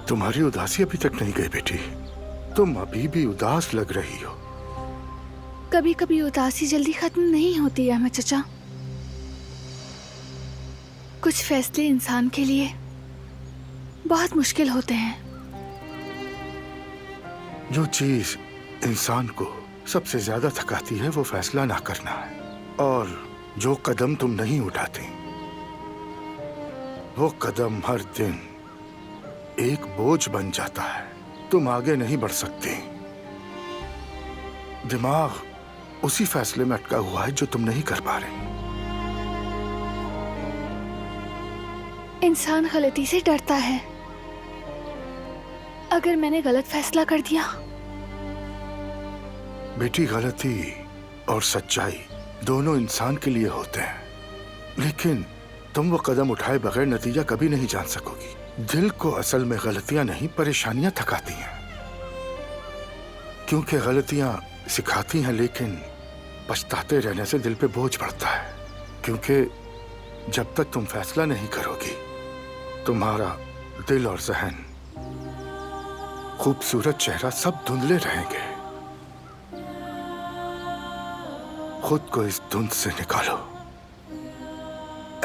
तुम्हारी उदासी अभी तक नहीं गई बेटी। तुम अभी भी उदास लग रही हो। कभी कभी उदासी जल्दी खत्म नहीं होती है अहमद चचा। कुछ फैसले इंसान के लिए बहुत मुश्किल होते हैं। जो चीज इंसान को सबसे ज्यादा थकाती है वो फैसला ना करना है, और जो कदम तुम नहीं उठाती वो कदम हर दिन एक बोझ बन जाता है। तुम आगे नहीं बढ़ सकती। दिमाग उसी फैसले में अटका हुआ है जो तुम नहीं कर पा रहे। इंसान गलती से डरता है। अगर मैंने गलत फैसला कर दिया। बेटी, गलती और सच्चाई दोनों इंसान के लिए होते हैं, लेकिन तुम वो कदम उठाए बगैर नतीजा कभी नहीं जान सकोगी। दिल को असल में गलतियां नहीं, परेशानियां थकाती हैं, क्योंकि गलतियां सिखाती हैं, लेकिन पछताते रहने से दिल पे बोझ पड़ता है। क्योंकि जब तक तुम फैसला नहीं करोगी, तुम्हारा दिल और जहन, खूबसूरत चेहरा सब धुंधले रहेंगे। खुद को इस धुंध से निकालो।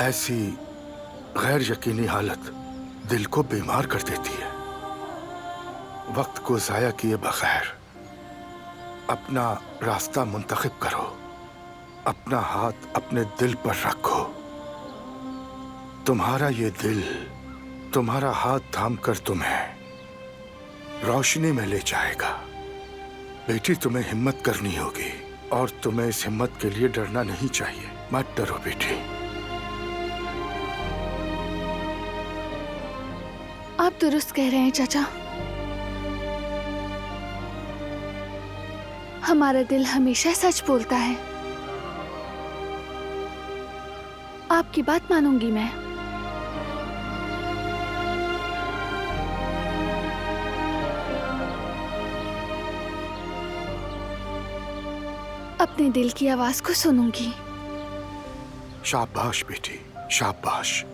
ऐसी गैर यकीनी हालत दिल को बीमार कर देती है। वक्त को जाया किए बगैर अपना रास्ता मुंतखब करो। अपना हाथ अपने दिल पर रखो। तुम्हारा ये दिल तुम्हारा हाथ थामकर तुम्हें रोशनी में ले जाएगा। बेटी, तुम्हें हिम्मत करनी होगी, और तुम्हें इस हिम्मत के लिए डरना नहीं चाहिए। मत डरो बेटी। आप दुरुस्त कह रहे हैं चाचा। हमारा दिल हमेशा सच बोलता है। आपकी बात मानूंगी मैं। अपने दिल की आवाज को सुनूंगी। शाबाश बेटी, शाबाश।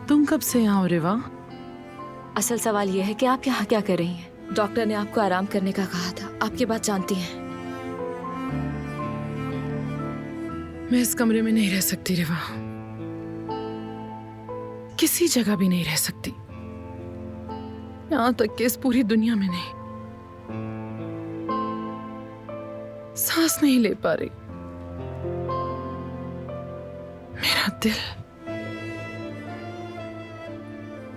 तुम कब से यहाँ हो रिवा? असल सवाल यह है कि आप यहाँ क्या कर रही हैं? डॉक्टर ने आपको आराम करने का कहा था। आप ये बात जानती हैं। मैं इस कमरे में नहीं रह सकती रिवा। किसी जगह भी नहीं रह सकती। यहाँ तक कि इस पूरी दुनिया में नहीं। सांस नहीं ले पा रही।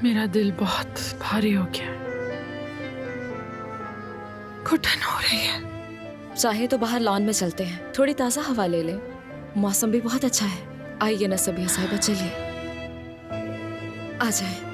मेरा दिल बहुत भारी हो गया। घुटन हो रही है। चाहे तो बाहर लॉन में चलते हैं, थोड़ी ताजा हवा ले लें। मौसम भी बहुत अच्छा है। आइए ना सबिया साहिबा, चलिए आ जाए।